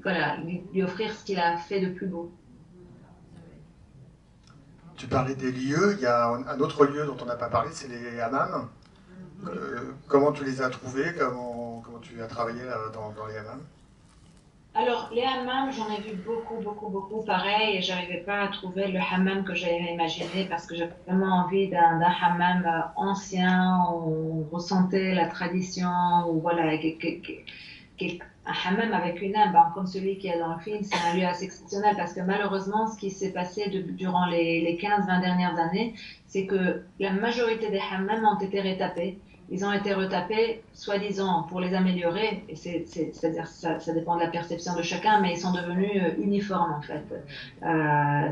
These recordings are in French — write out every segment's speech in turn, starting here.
voilà, lui offrir ce qu'il a fait de plus beau. Tu parlais des lieux, il y a un autre lieu dont on n'a pas parlé, c'est les hammams. Comment tu les as trouvés, comment tu as travaillé dans les hammams? Alors, les hammams, j'en ai vu beaucoup, beaucoup, beaucoup, pareil, et j'arrivais pas à trouver le hammam que j'avais imaginé parce que j'avais vraiment envie d'un hammam ancien, où on ressentait la tradition, ou voilà, un hammam avec une âme, ben, comme celui qu'il y a dans le film, c'est un lieu assez exceptionnel parce que malheureusement, ce qui s'est passé durant les 15-20 dernières années, c'est que la majorité des hammams ont été retapés. Ils ont été retapés, soi-disant, pour les améliorer, et c'est-à-dire ça dépend de la perception de chacun, mais ils sont devenus uniformes en fait.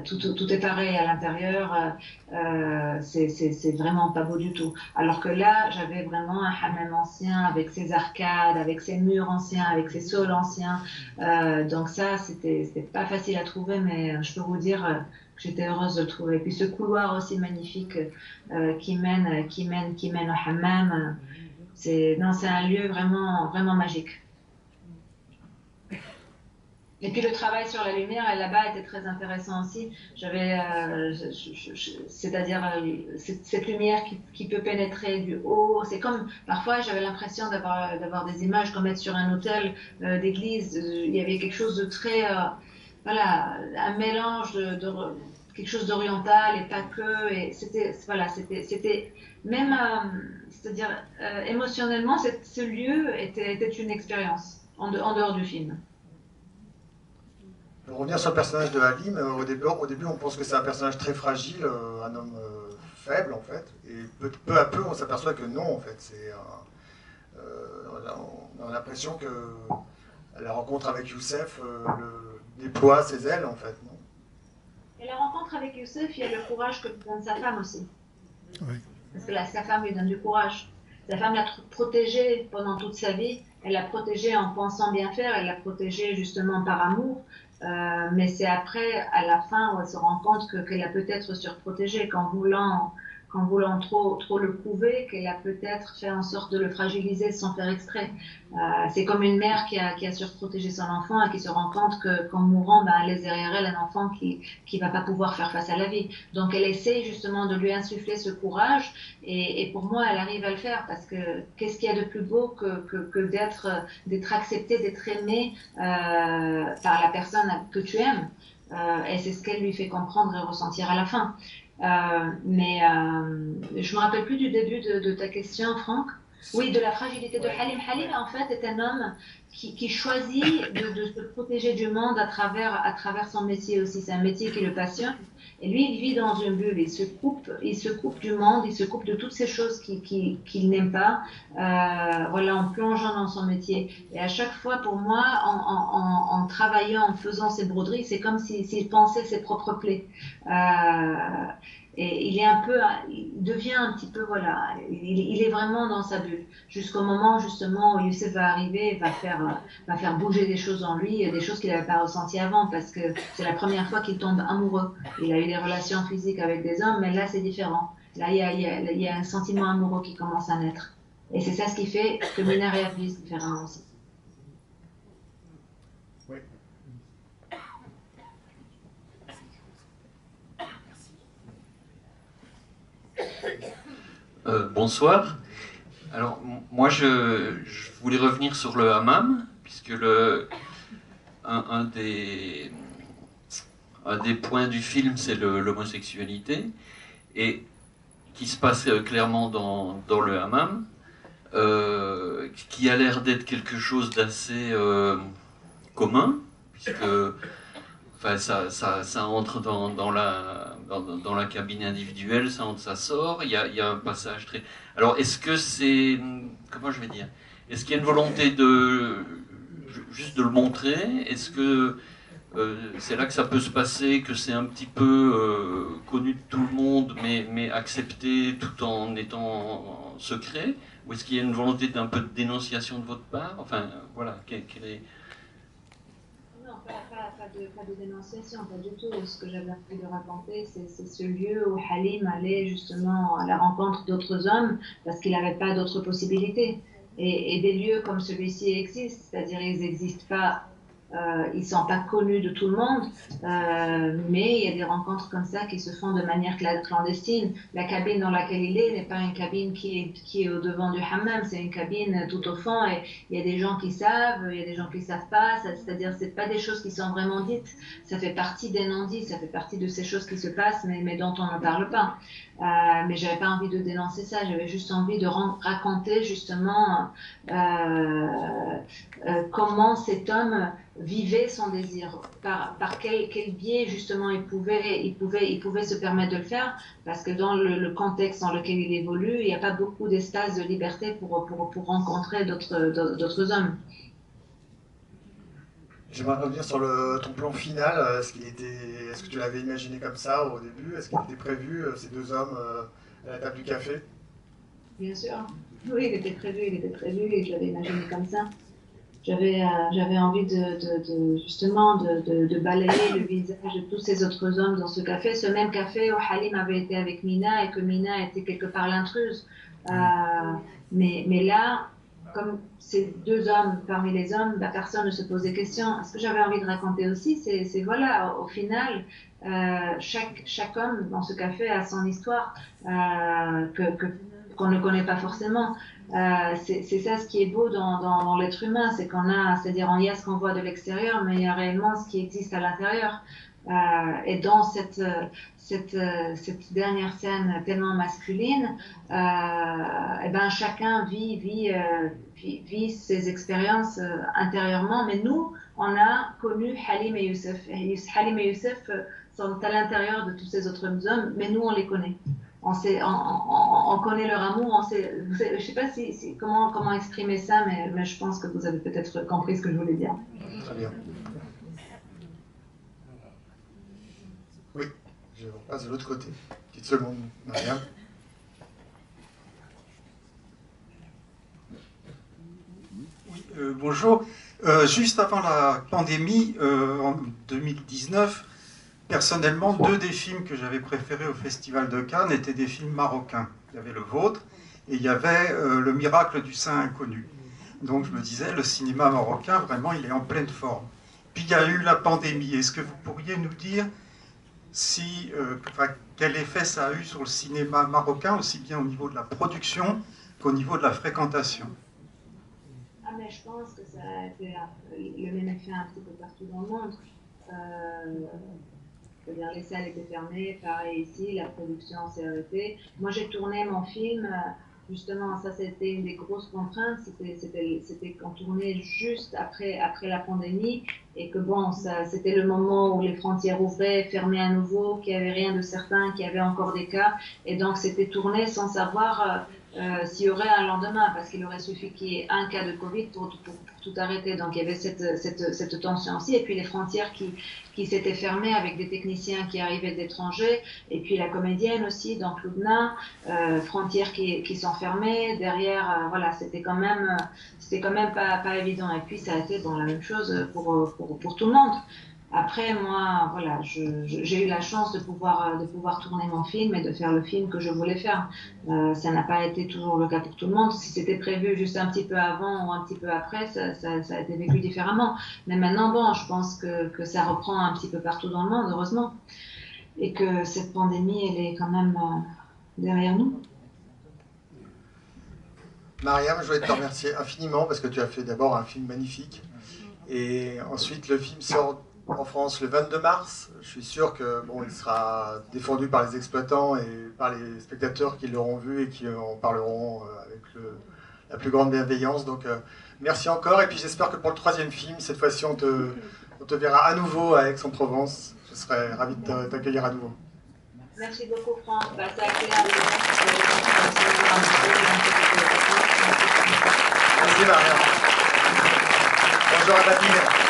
Tout est pareil à l'intérieur, c'est vraiment pas beau du tout. Alors que là, j'avais vraiment un hammam ancien avec ses arcades, avec ses murs anciens, avec ses sols anciens. Donc ça, c'était pas facile à trouver, mais je peux vous dire que j'étais heureuse de le trouver. Et puis ce couloir aussi magnifique qui mène au hammam, non, c'est un lieu vraiment, vraiment magique. Et puis le travail sur la lumière là-bas était très intéressant aussi. C'est-à-dire cette lumière qui peut pénétrer du haut. C'est comme parfois j'avais l'impression d'avoir des images comme être sur un hôtel d'église. Il y avait quelque chose de très voilà, un mélange de quelque chose d'oriental et pas que. Et c'était même c'est-à-dire émotionnellement ce lieu était une expérience en dehors du film. Pour revenir sur le personnage de Halim, au début on pense que c'est un personnage très fragile, un homme faible en fait, et peu à peu on s'aperçoit que non en fait, on a l'impression que la rencontre avec Youssef déploie ses ailes en fait, non? Et la rencontre avec Youssef, il y a le courage que lui donne sa femme aussi. Oui. Parce que sa femme lui donne du courage. Sa femme l'a protégée pendant toute sa vie. Elle l'a protégée en pensant bien faire. Elle l'a protégée justement par amour. Mais c'est après, à la fin, où elle se rend compte qu'elle a peut-être surprotégé qu'en voulant trop le couver, qu'elle a peut-être fait en sorte de le fragiliser sans faire exprès. C'est comme une mère qui a surprotégé son enfant et qui se rend compte qu'en mourant, ben, elle laisse derrière elle un enfant qui va pas pouvoir faire face à la vie. Donc elle essaie justement de lui insuffler ce courage et pour moi, elle arrive à le faire parce que qu'est-ce qu'il y a de plus beau que d'être accepté, d'être aimé par la personne que tu aimes. Et c'est ce qu'elle lui fait comprendre et ressentir à la fin. Mais je me rappelle plus du début de ta question, Franck. Oui, de la fragilité de Halim. Halim, en fait, est un homme qui choisit de se protéger du monde à travers son métier aussi. C'est un métier qui le passionne. Et lui, il vit dans une bulle. Il se coupe du monde, il se coupe de toutes ces choses qu'il n'aime pas. Voilà, en plongeant dans son métier. Et à chaque fois, pour moi, en travaillant, en faisant ses broderies, c'est comme s'il pensait ses propres plaies. Et il devient un petit peu, voilà, il est vraiment dans sa bulle. Jusqu'au moment, justement, où Youssef va arriver et va faire bouger des choses en lui, des choses qu'il n'avait pas ressenties avant, parce que c'est la première fois qu'il tombe amoureux. Il a eu des relations physiques avec des hommes, mais là, c'est différent. Là, il y a un sentiment amoureux qui commence à naître. Et c'est ça ce qui fait que Mina réagit différemment aussi. Oui. Bonsoir. Alors, moi, je voulais revenir sur le hammam, puisque un des points du film, c'est l'homosexualité, et qui se passe clairement dans le hammam, qui a l'air d'être quelque chose d'assez commun, puisque enfin, ça entre dans la cabine individuelle, ça sort. Il y a un passage très. Alors, est-ce que c'est. Comment je vais dire? Est-ce qu'il y a une volonté juste de le montrer? Est-ce que c'est là que ça peut se passer, que c'est un petit peu connu de tout le monde, mais accepté tout en étant secret? Ou est-ce qu'il y a une volonté d'un peu de dénonciation de votre part? Enfin, voilà, quelle est. Non, pas de dénonciation, pas du tout. Ce que j'avais envie de raconter, c'est ce lieu où Halim allait justement à la rencontre d'autres hommes parce qu'il n'avait pas d'autres possibilités. Et des lieux comme celui-ci existent, c'est-à-dire ils n'existent pas ils sont pas connus de tout le monde, mais il y a des rencontres comme ça qui se font de manière clandestine. La cabine dans laquelle il est n'est pas une cabine qui est au devant du hammam, c'est une cabine tout au fond, et il y a des gens qui savent, il y a des gens qui savent pas, c'est-à-dire c'est pas des choses qui sont vraiment dites, ça fait partie des non-dits, ça fait partie de ces choses qui se passent, mais dont on ne parle pas. Mais j'avais pas envie de dénoncer ça, j'avais juste envie de raconter justement comment cet homme vivait son désir, par quel biais justement il pouvait se permettre de le faire, parce que dans le contexte dans lequel il évolue, il n'y a pas beaucoup d'espace de liberté pour rencontrer d'autres hommes. J'aimerais revenir sur ton plan final. Est-ce que tu l'avais imaginé comme ça au début? Est-ce qu'il était prévu, ces deux hommes à la table du café? Bien sûr. Oui, il était prévu et je l'avais imaginé comme ça. J'avais envie justement de balayer le visage de tous ces autres hommes dans ce café. Ce même café où Halim avait été avec Mina et que Mina était quelque part l'intruse. Mais là, comme ces deux hommes parmi les hommes, personne ne se pose des questions. Ce que j'avais envie de raconter aussi, c'est voilà, au final, chaque homme dans ce café a son histoire qu'on ne connaît pas forcément. C'est ça ce qui est beau dans l'être humain, c'est c'est-à-dire il y a ce qu'on voit de l'extérieur, mais il y a réellement ce qui existe à l'intérieur. Et dans cette dernière scène tellement masculine, chacun vit ses expériences intérieurement, mais nous, on a connu Halim et Youssef. Halim et Youssef sont à l'intérieur de tous ces autres hommes, mais nous, on les connaît. On connaît leur amour, je ne sais pas comment exprimer ça, mais je pense que vous avez peut-être compris ce que je voulais dire. Très bien. Oui, je passe de l'autre côté. Petite seconde, Mariam. Oui, bonjour. Juste avant la pandémie, en 2019, personnellement, 2 des films que j'avais préférés au Festival de Cannes étaient des films marocains. Il y avait le vôtre et il y avait Le miracle du Saint inconnu. Donc je me disais, le cinéma marocain, vraiment, il est en pleine forme. Puis il y a eu la pandémie. Est-ce que vous pourriez nous dire quel effet ça a eu sur le cinéma marocain, aussi bien au niveau de la production qu'au niveau de la fréquentation? Mais je pense que ça a été le même effet un petit peu partout dans le monde. C'est-à-dire les salles étaient fermées, pareil ici, la production s'est arrêtée. Moi j'ai tourné mon film, justement ça c'était une des grosses contraintes, c'était qu'on tournait juste après la pandémie et que bon, c'était le moment où les frontières ouvraient, fermaient à nouveau, qu'il n'y avait rien de certain, qu'il y avait encore des cas, et donc c'était tourné sans savoir s'il y aurait un lendemain, parce qu'il aurait suffi qu'il y ait un cas de Covid pour tout arrêter. Donc il y avait cette tension aussi, et puis les frontières qui s'étaient fermées avec des techniciens qui arrivaient d'étrangers, et puis la comédienne aussi, donc Loubna, frontières qui sont fermées, derrière, voilà, c'était quand même pas évident. Et puis ça a été la même chose pour tout le monde. Après, moi, voilà, j'ai eu la chance de pouvoir tourner mon film et de faire le film que je voulais faire. Ça n'a pas été toujours le cas pour tout le monde. Si c'était prévu juste un petit peu avant ou un petit peu après, ça a été vécu différemment. Mais maintenant, bon, je pense que ça reprend un petit peu partout dans le monde, heureusement. Et que cette pandémie, elle est quand même derrière nous. Mariam, je voulais te remercier infiniment parce que tu as fait d'abord un film magnifique. Et ensuite, le film sort en France le 22 mars. Je suis sûr que il sera défendu par les exploitants et par les spectateurs qui l'auront vu et qui en parleront avec la plus grande bienveillance. Donc merci encore. Et puis j'espère que pour le 3e film, cette fois-ci, on te verra à nouveau à Aix-en-Provence. Je serais ravi de t'accueillir à nouveau. Merci beaucoup, Franck. Ça a été un Merci, Mariam. Bonjour à Nadine.